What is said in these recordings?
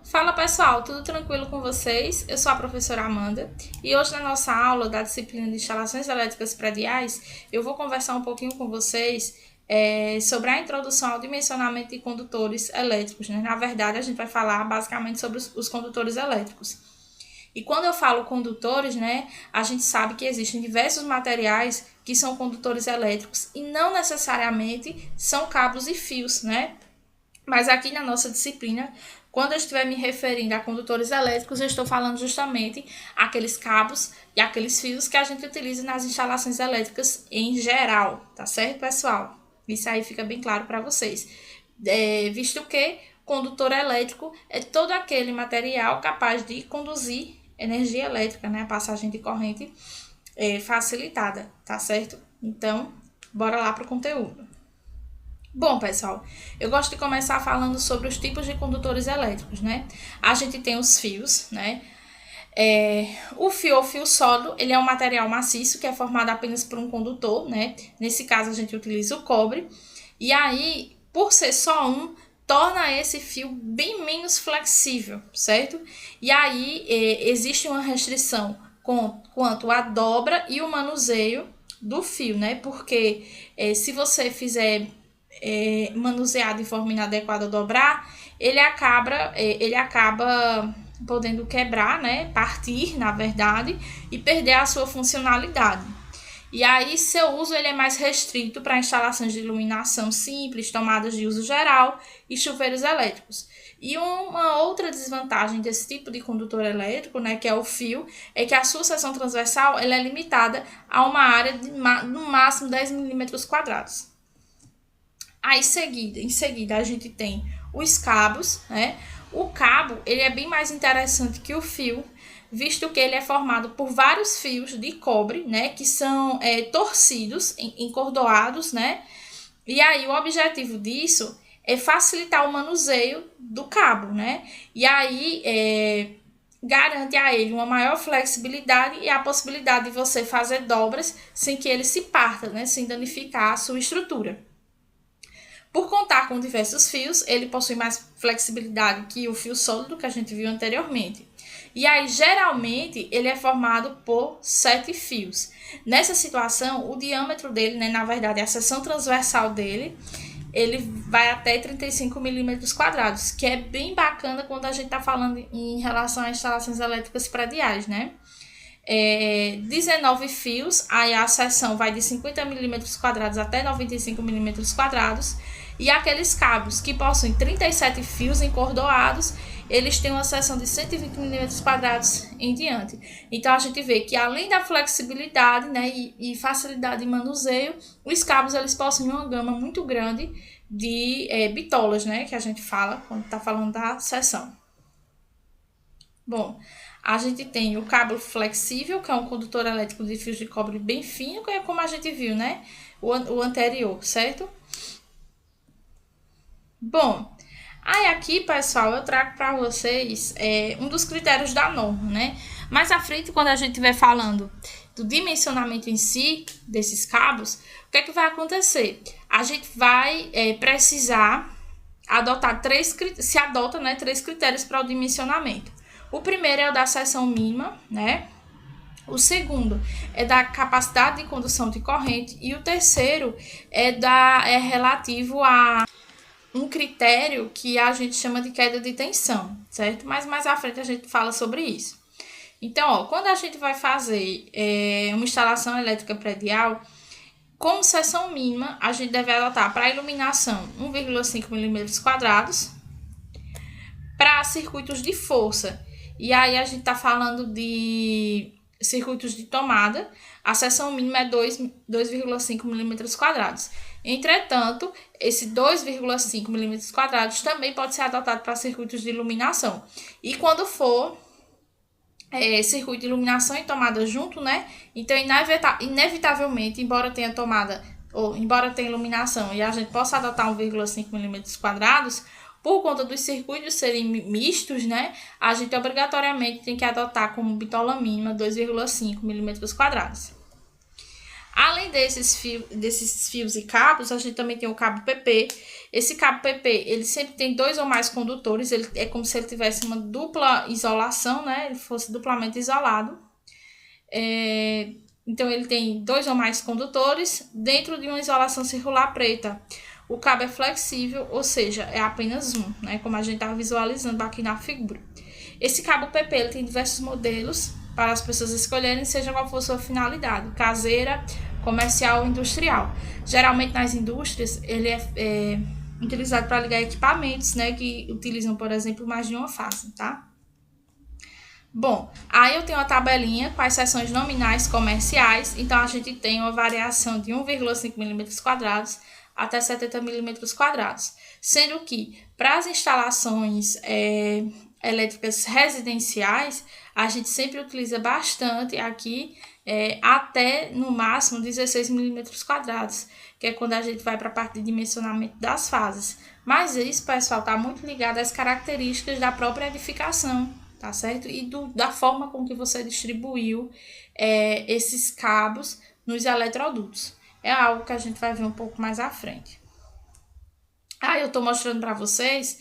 Fala pessoal, tudo tranquilo com vocês? Eu sou a professora Amanda e hoje na nossa aula da disciplina de instalações elétricas prediais eu vou conversar um pouquinho com vocês sobre a introdução ao dimensionamento de condutores elétricos, né? Na verdade, a gente vai falar basicamente sobre os condutores elétricos. E quando eu falo condutores, né, a gente sabe que existem diversos materiais que são condutores elétricos e não necessariamente são cabos e fios, né? Mas aqui na nossa disciplina, quando eu estiver me referindo a condutores elétricos, eu estou falando justamente aqueles cabos e aqueles fios que a gente utiliza nas instalações elétricas em geral, tá certo, pessoal? Isso aí fica bem claro para vocês. Visto que condutor elétrico é todo aquele material capaz de conduzir energia elétrica, né? A passagem de corrente facilitada, tá certo? Então, bora lá para o conteúdo. Bom, pessoal, eu gosto de começar falando sobre os tipos de condutores elétricos, né? A gente tem os fios, né? O fio ou fio sólido, ele é um material maciço que é formado apenas por um condutor, né? Nesse caso, a gente utiliza o cobre. E aí, por ser só um, torna esse fio bem menos flexível, certo? E aí, existe uma restrição quanto à dobra e o manuseio do fio, né? Porque se você fizer manusear de forma inadequada, dobrar, ele acaba podendo quebrar, né, partir, na verdade, e perder a sua funcionalidade. E aí, seu uso ele é mais restrito para instalações de iluminação simples, tomadas de uso geral e chuveiros elétricos. E uma outra desvantagem desse tipo de condutor elétrico, né, que é o fio, é que a sua seção transversal ela é limitada a uma área de no máximo 10 milímetros quadrados. Aí, em seguida, a gente tem os cabos, né? O cabo, ele é bem mais interessante que o fio, visto que ele é formado por vários fios de cobre, né? Que são torcidos, encordoados, né? E aí, o objetivo disso é facilitar o manuseio do cabo, né? E aí, garante a ele uma maior flexibilidade e a possibilidade de você fazer dobras sem que ele se parta, né? Sem danificar a sua estrutura. Por contar com diversos fios, ele possui mais flexibilidade que o fio sólido que a gente viu anteriormente. E aí, geralmente, ele é formado por 7 fios. Nessa situação, o diâmetro dele, né, na verdade, a seção transversal dele, ele vai até 35 milímetros quadrados, que é bem bacana quando a gente está falando em relação a instalações elétricas prediais, né? 19 fios, aí a seção vai de 50 milímetros quadrados até 95 milímetros quadrados. E aqueles cabos que possuem 37 fios encordoados, eles têm uma seção de 120 milímetros quadrados em diante. Então, a gente vê que além da flexibilidade, né, e facilidade de manuseio, os cabos eles possuem uma gama muito grande de bitolas, né, que a gente fala quando está falando da seção. Bom, a gente tem o cabo flexível, que é um condutor elétrico de fios de cobre bem fino, que é como a gente viu, né, o anterior, certo? Bom, aí aqui, pessoal, eu trago para vocês um dos critérios da norma, né? Mais à frente, quando a gente estiver falando do dimensionamento em si desses cabos, o que é que vai acontecer? A gente vai precisar adotar três critérios para o dimensionamento. O primeiro é o da seção mínima, né? O segundo é da capacidade de condução de corrente e o terceiro é relativo a um critério que a gente chama de queda de tensão, certo? Mas mais à frente a gente fala sobre isso. Então, ó, quando a gente vai fazer uma instalação elétrica predial, como seção mínima, a gente deve adotar para iluminação 1,5 milímetros quadrados, para circuitos de força, e aí a gente está falando de circuitos de tomada, a seção mínima é 2,5 milímetros quadrados. Entretanto, esse 2,5 milímetros quadrados também pode ser adotado para circuitos de iluminação. E quando for circuito de iluminação e tomada junto, né? Então, inevitavelmente, embora tenha tomada ou embora tenha iluminação e a gente possa adotar 1,5 milímetros quadrados, por conta dos circuitos serem mistos, né? A gente obrigatoriamente tem que adotar como bitola mínima 2,5 milímetros quadrados. Além desses fios e cabos, a gente também tem o cabo PP. Esse cabo PP, ele sempre tem 2 ou mais condutores, ele é como se ele tivesse uma dupla isolação, né? Ele fosse duplamente isolado. Então, ele tem 2 ou mais condutores dentro de uma isolação circular preta. O cabo é flexível, ou seja, é apenas um, né? Como a gente está visualizando aqui na figura. Esse cabo PP ele tem diversos modelos para as pessoas escolherem, seja qual for sua finalidade, caseira, comercial ou industrial. Geralmente nas indústrias ele é utilizado para ligar equipamentos, né, que utilizam, por exemplo, mais de uma fase, tá? Bom, aí eu tenho a tabelinha com as seções nominais comerciais, então a gente tem uma variação de 1,5 mm² até 70 mm², sendo que para as instalações elétricas residenciais, a gente sempre utiliza bastante aqui, até no máximo 16 mm², que é quando a gente vai para a parte de dimensionamento das fases. Mas isso, pessoal, está muito ligado às características da própria edificação, tá certo? E da forma com que você distribuiu esses cabos nos eletrodutos. É algo que a gente vai ver um pouco mais à frente. Aí eu estou mostrando para vocês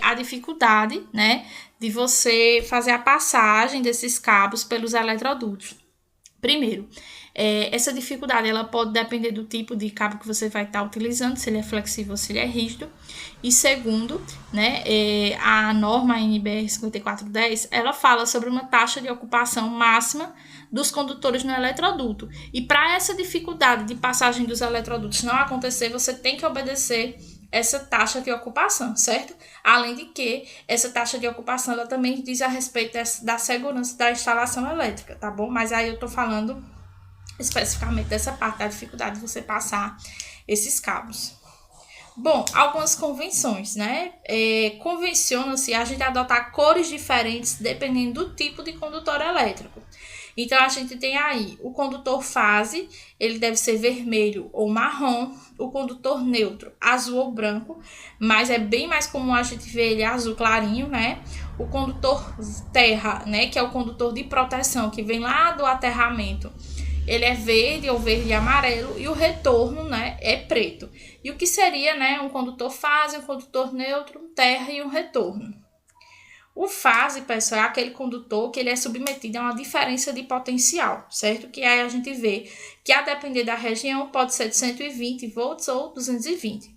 a dificuldade, né, de você fazer a passagem desses cabos pelos eletrodutos. Primeiro, essa dificuldade ela pode depender do tipo de cabo que você vai estar utilizando, se ele é flexível ou se ele é rígido. E segundo, né, a norma NBR 5410, ela fala sobre uma taxa de ocupação máxima dos condutores no eletroduto. E para essa dificuldade de passagem dos eletrodutos não acontecer, você tem que obedecer essa taxa de ocupação, certo? Além de que essa taxa de ocupação ela também diz a respeito da segurança da instalação elétrica, tá bom? Mas aí eu tô falando especificamente dessa parte da dificuldade de você passar esses cabos. Bom, algumas convenções, né? Convenciona-se a gente adotar cores diferentes dependendo do tipo de condutor elétrico. Então, a gente tem aí o condutor fase, ele deve ser vermelho ou marrom, o condutor neutro, azul ou branco, mas é bem mais comum a gente ver ele azul clarinho, né? O condutor terra, né, que é o condutor de proteção, que vem lá do aterramento, ele é verde ou verde e amarelo, e o retorno, né, é preto. E o que seria, né, um condutor fase, um condutor neutro, um terra e um retorno. O fase, pessoal, é aquele condutor que ele é submetido a uma diferença de potencial, certo? Que aí a gente vê que, a depender da região, pode ser de 120 volts ou 220.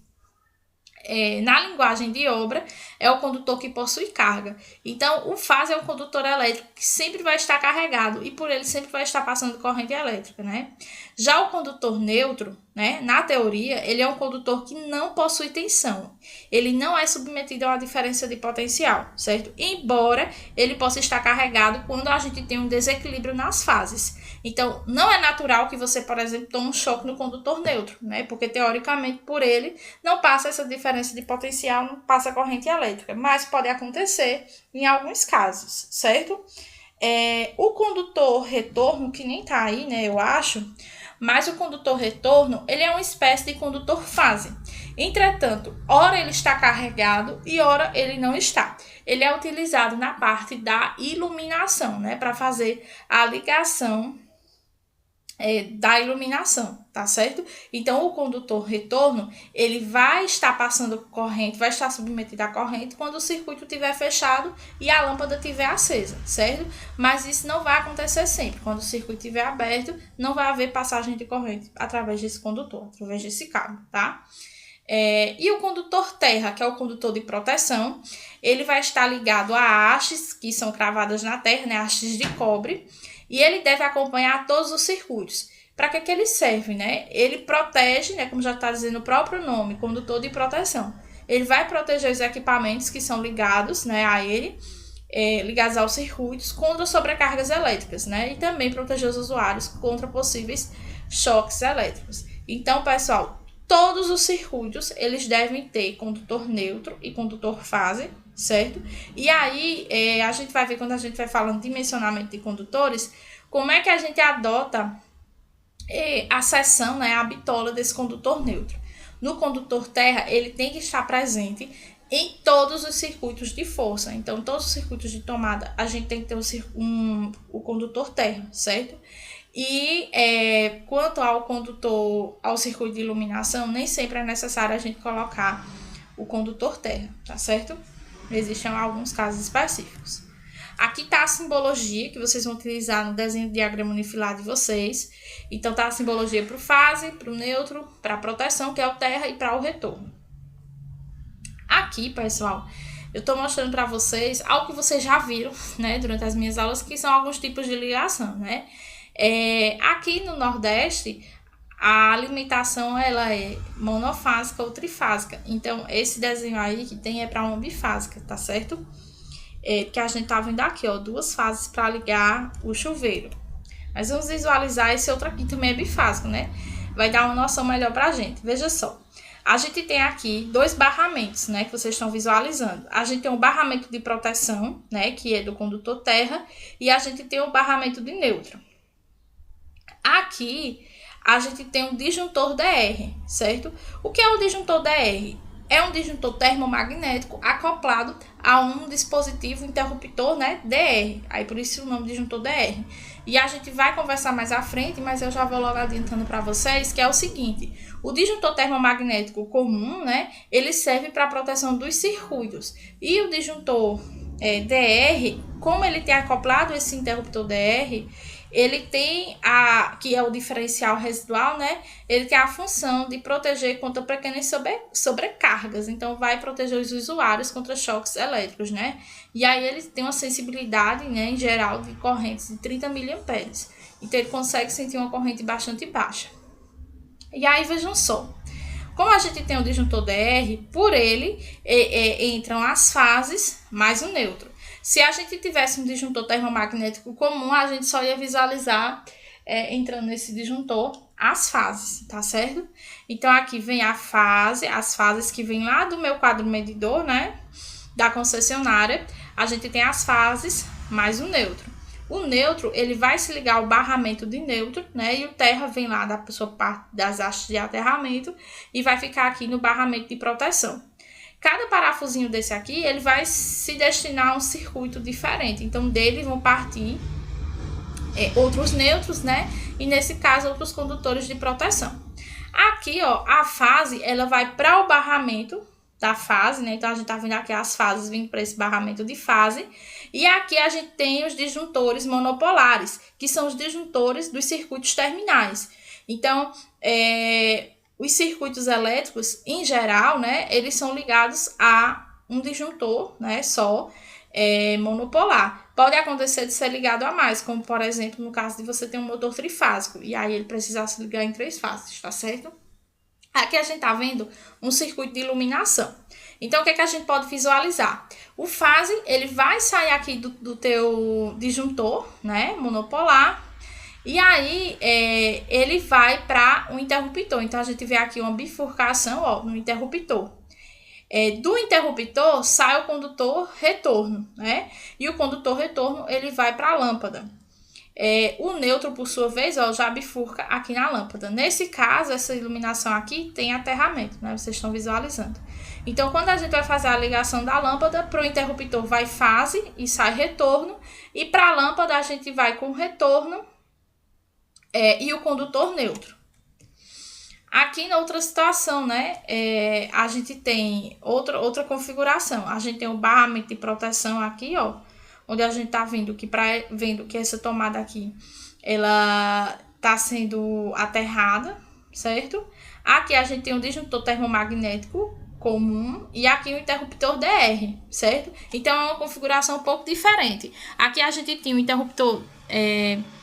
Na linguagem de obra, é o condutor que possui carga. Então, o fase é um condutor elétrico que sempre vai estar carregado e por ele sempre vai estar passando corrente elétrica, né? Já o condutor neutro, né, na teoria, ele é um condutor que não possui tensão. Ele não é submetido a uma diferença de potencial, certo? Embora ele possa estar carregado quando a gente tem um desequilíbrio nas fases. Então, não é natural que você, por exemplo, tome um choque no condutor neutro, né? Porque, teoricamente, por ele, não passa essa diferença de potencial, não passa corrente elétrica. Mas pode acontecer em alguns casos, certo? O condutor retorno, que nem tá aí, né, eu acho, mas o condutor retorno, ele é uma espécie de condutor fase. Entretanto, ora ele está carregado e ora ele não está. Ele é utilizado na parte da iluminação, né, para fazer a ligação da iluminação, tá certo? Então, o condutor retorno, ele vai estar passando corrente, vai estar submetido à corrente quando o circuito estiver fechado e a lâmpada estiver acesa, certo? Mas isso não vai acontecer sempre. Quando o circuito estiver aberto, não vai haver passagem de corrente através desse condutor, através desse cabo, tá? E o condutor terra, que é o condutor de proteção, ele vai estar ligado a hastes que são cravadas na terra, né? Hastes de cobre. E ele deve acompanhar todos os circuitos. Para que ele serve, né? Ele protege, né, como já está dizendo o próprio nome, condutor de proteção. Ele vai proteger os equipamentos que são ligados, né, a ele, ligados aos circuitos, contra sobrecargas elétricas, né? E também proteger os usuários contra possíveis choques elétricos. Então, pessoal, todos os circuitos, eles devem ter condutor neutro e condutor fase, certo? E aí, a gente vai ver quando a gente vai falando de dimensionamento de condutores, como é que a gente adota a seção, né, a bitola desse condutor neutro. No condutor terra, ele tem que estar presente em todos os circuitos de força. Então, todos os circuitos de tomada, a gente tem que ter o condutor terra, certo? E quanto ao condutor, ao circuito de iluminação, nem sempre é necessário a gente colocar o condutor terra, tá certo? Existem alguns casos específicos. Aqui tá a simbologia que vocês vão utilizar no desenho de diagrama unifilar de vocês. Então tá a simbologia para o fase, para o neutro, para a proteção, que é o terra, e para o retorno. Aqui, pessoal, eu tô mostrando para vocês algo que vocês já viram, né, durante as minhas aulas, que são alguns tipos de ligação, né? Aqui no Nordeste, a alimentação ela é monofásica ou trifásica. Então, esse desenho aí que tem é para uma bifásica, tá certo? Que a gente tá vendo aqui, ó, 2 fases para ligar o chuveiro. Mas vamos visualizar esse outro aqui, também é bifásico, né? Vai dar uma noção melhor pra gente. Veja só. A gente tem aqui 2 barramentos, né, que vocês estão visualizando. A gente tem um barramento de proteção, né, que é do condutor terra, e a gente tem o barramento de neutro. Aqui, a gente tem um disjuntor DR, certo? O que é o disjuntor DR? É um disjuntor termomagnético acoplado a um dispositivo interruptor, né, DR. Aí, por isso o nome disjuntor DR. E a gente vai conversar mais à frente, mas eu já vou logo adiantando para vocês, que é o seguinte. O disjuntor termomagnético comum, né, ele serve para a proteção dos circuitos. E o disjuntor DR, como ele tem acoplado esse interruptor DR, ele tem que é o diferencial residual, né? Ele tem a função de proteger contra pequenas sobrecargas. Então, vai proteger os usuários contra choques elétricos, né? E aí, ele tem uma sensibilidade, né, em geral, de correntes de 30 mA. Então, ele consegue sentir uma corrente bastante baixa. E aí, vejam só. Como a gente tem o disjuntor DR, por ele entram as fases mais o neutro. Se a gente tivesse um disjuntor termomagnético comum, a gente só ia visualizar, entrando nesse disjuntor, as fases, tá certo? Então, aqui vem as fases que vem lá do meu quadro medidor, né? Da concessionária. A gente tem as fases mais o neutro. O neutro, ele vai se ligar ao barramento de neutro, né? E o terra vem lá da sua parte das hastes de aterramento e vai ficar aqui no barramento de proteção. Cada parafusinho desse aqui, ele vai se destinar a um circuito diferente. Então, dele vão partir outros nêutrons, né? E, nesse caso, outros condutores de proteção. Aqui, ó, a fase, ela vai para o barramento da fase, né? Então, a gente tá vendo aqui as fases vindo para esse barramento de fase. E aqui a gente tem os disjuntores monopolares, que são os disjuntores dos circuitos terminais. Então, os circuitos elétricos, em geral, né, eles são ligados a um disjuntor, né, só, monopolar. Pode acontecer de ser ligado a mais, como, por exemplo, no caso de você ter um motor trifásico, e aí ele precisar se ligar em 3 fases, tá certo? Aqui a gente tá vendo um circuito de iluminação. Então, o que é que a gente pode visualizar? O fase, ele vai sair aqui do teu disjuntor, né, monopolar, e aí, ele vai para o interruptor. Então, a gente vê aqui uma bifurcação, ó, no interruptor. Do interruptor, sai o condutor retorno, né? E o condutor retorno, ele vai para a lâmpada. O neutro, por sua vez, ó, já bifurca aqui na lâmpada. Nesse caso, essa iluminação aqui tem aterramento, né? Vocês estão visualizando. Então, quando a gente vai fazer a ligação da lâmpada, para o interruptor vai fase e sai retorno. E para a lâmpada, a gente vai com retorno e o condutor neutro. Aqui na outra situação, né, a gente tem outra configuração. A gente tem o barramento de proteção aqui, ó, onde a gente tá vendo que essa tomada aqui, ela tá sendo aterrada, certo? Aqui a gente tem o disjuntor termomagnético comum e aqui o interruptor DR, certo? Então, é uma configuração um pouco diferente. Aqui a gente tinha o interruptor,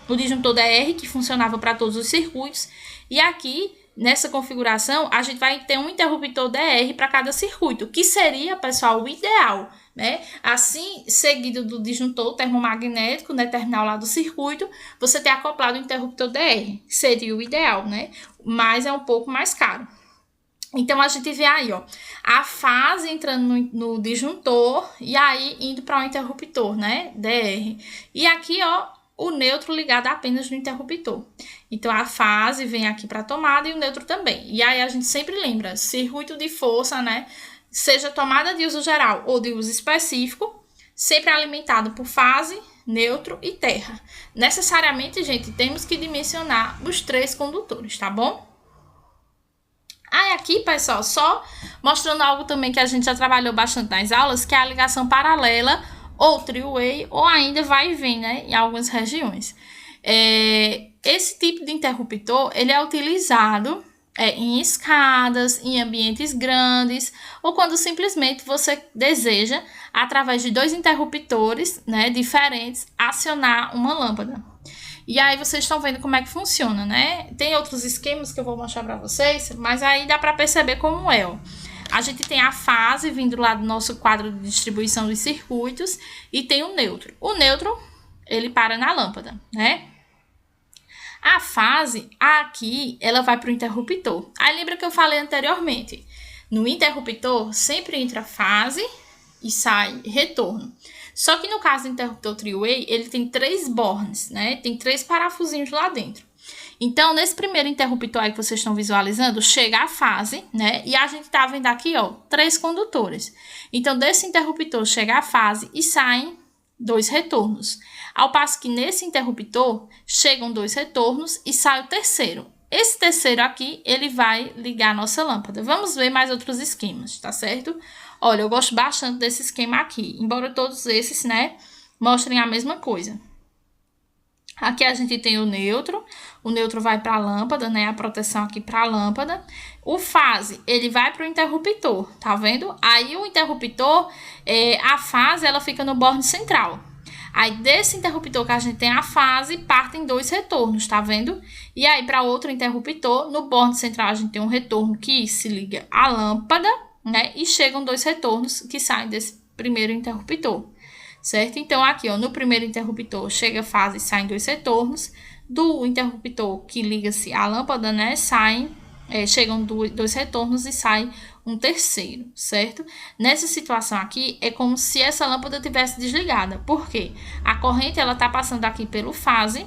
o disjuntor DR, que funcionava para todos os circuitos, e aqui, nessa configuração, a gente vai ter um interruptor DR para cada circuito, que seria, pessoal, o ideal, né? Assim, seguido do disjuntor termomagnético, né, terminal lá do circuito, você ter acoplado o interruptor DR, seria o ideal, né? Mas é um pouco mais caro. Então, a gente vê aí, ó, a fase entrando no disjuntor e aí indo para o interruptor, né, DR. E aqui, ó, o neutro ligado apenas no interruptor. Então, a fase vem aqui para a tomada e o neutro também. E aí, a gente sempre lembra, circuito de força, né, seja tomada de uso geral ou de uso específico, sempre alimentado por fase, neutro e terra. Necessariamente, gente, temos que dimensionar os 3 condutores, tá bom? Aí aqui, pessoal, só mostrando algo também que a gente já trabalhou bastante nas aulas, que é a ligação paralela ou three-way, ou ainda vai e vem, né, em algumas regiões. Esse tipo de interruptor, ele é utilizado em escadas, em ambientes grandes, ou quando simplesmente você deseja, através de 2 interruptores, né, diferentes, acionar uma lâmpada. E aí vocês estão vendo como é que funciona, né? Tem outros esquemas que eu vou mostrar para vocês, mas aí dá para perceber como é, ó. A gente tem a fase vindo lá do nosso quadro de distribuição dos circuitos e tem o neutro. O neutro, ele para na lâmpada, né? A fase, aqui, ela vai para o interruptor. Aí lembra que eu falei anteriormente, no interruptor sempre entra fase e sai retorno. Só que no caso do interruptor three-way, ele tem 3 bornes, né? Tem 3 parafusinhos lá dentro. Então, nesse primeiro interruptor aí que vocês estão visualizando, chega a fase, né? E a gente tá vendo aqui, ó, 3 condutores. Então, desse interruptor chega a fase e saem 2 retornos. Ao passo que nesse interruptor chegam 2 retornos e sai o terceiro. Esse terceiro aqui, ele vai ligar a nossa lâmpada. Vamos ver mais outros esquemas, tá certo? Olha, eu gosto bastante desse esquema aqui, embora todos esses, né, mostrem a mesma coisa. Aqui a gente tem o neutro vai para a lâmpada, né, a proteção aqui para a lâmpada. O fase, ele vai para o interruptor, tá vendo? Aí o interruptor, a fase, ela fica no borne central. Aí desse interruptor que a gente tem a fase, partem 2 retornos, tá vendo? E aí para outro interruptor, no borne central a gente tem um retorno que se liga à lâmpada, né? E chegam 2 retornos que saem desse primeiro interruptor, certo? Então, aqui, ó, no primeiro interruptor chega a fase e saem 2 retornos. Do interruptor que liga-se à lâmpada, né? Chegam 2 retornos e sai um terceiro, certo? Nessa situação aqui, é como se essa lâmpada tivesse desligada. Por quê? A corrente, ela tá passando aqui pelo fase.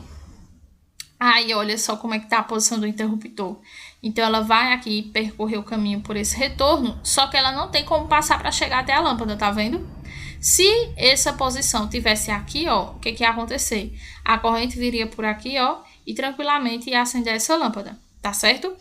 Aí, olha só como é que tá a posição do interruptor. Então, ela vai aqui percorrer o caminho por esse retorno, só que ela não tem como passar para chegar até a lâmpada, tá vendo? Se essa posição tivesse aqui, ó, o que que ia acontecer? A corrente viria por aqui, ó, e tranquilamente ia acender essa lâmpada, tá certo?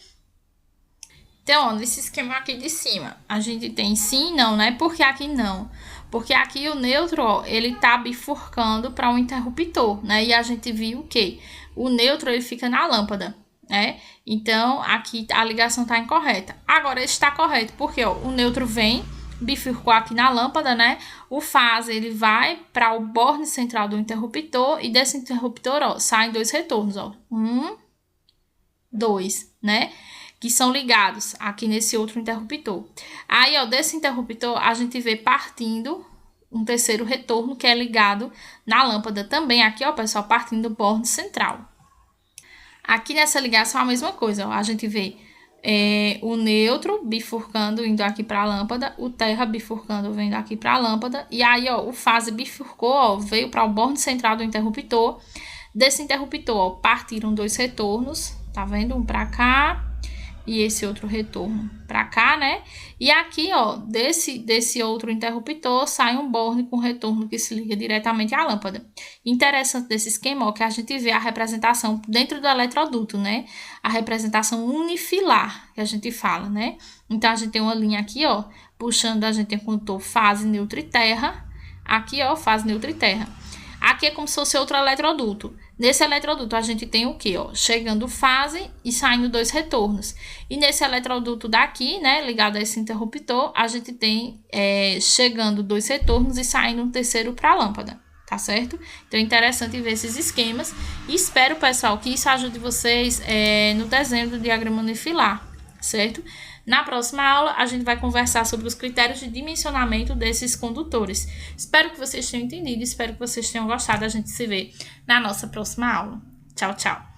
Então, ó, nesse esquema aqui de cima, a gente tem sim e não, né? Por que aqui não? Porque aqui o neutro, ó, ele tá bifurcando para um interruptor, né? E a gente viu que o neutro, ele fica na lâmpada, né? Então, aqui a ligação tá incorreta. Agora, esse está correto, porque, ó, o neutro vem, bifurcou aqui na lâmpada, né? O fase, ele vai para o borne central do interruptor e desse interruptor, ó, saem 2 retornos, ó. 1, 2, né? Que são ligados aqui nesse outro interruptor. Aí, ó, desse interruptor, a gente vê partindo um terceiro retorno que é ligado na lâmpada também. Aqui, ó, pessoal, partindo do borne central. Aqui nessa ligação, a mesma coisa, ó. A gente vê o neutro bifurcando, indo aqui para a lâmpada, o terra bifurcando, vindo aqui para a lâmpada. E aí, ó, o fase bifurcou, ó, veio para o borne central do interruptor. Desse interruptor, ó, partiram 2 retornos, tá vendo? Um para cá e esse outro retorno para cá, né? E aqui, ó, desse outro interruptor sai um borne com retorno que se liga diretamente à lâmpada. Interessante desse esquema, ó, que a gente vê a representação dentro do eletroduto, né? A representação unifilar, que a gente fala, né? Então, a gente tem uma linha aqui, ó, puxando, a gente tem condutor fase, neutro e terra. Aqui, ó, fase, neutro e terra. Aqui é como se fosse outro eletroduto. Nesse eletroduto, a gente tem o quê? Ó? Chegando fase e saindo 2 retornos. E nesse eletroduto daqui, né, ligado a esse interruptor, a gente tem chegando 2 retornos e saindo um terceiro para a lâmpada, tá certo? Então, é interessante ver esses esquemas. E espero, pessoal, que isso ajude vocês no desenho do diagrama unifilar, certo? Na próxima aula, a gente vai conversar sobre os critérios de dimensionamento desses condutores. Espero que vocês tenham entendido, espero que vocês tenham gostado. A gente se vê na nossa próxima aula. Tchau, tchau!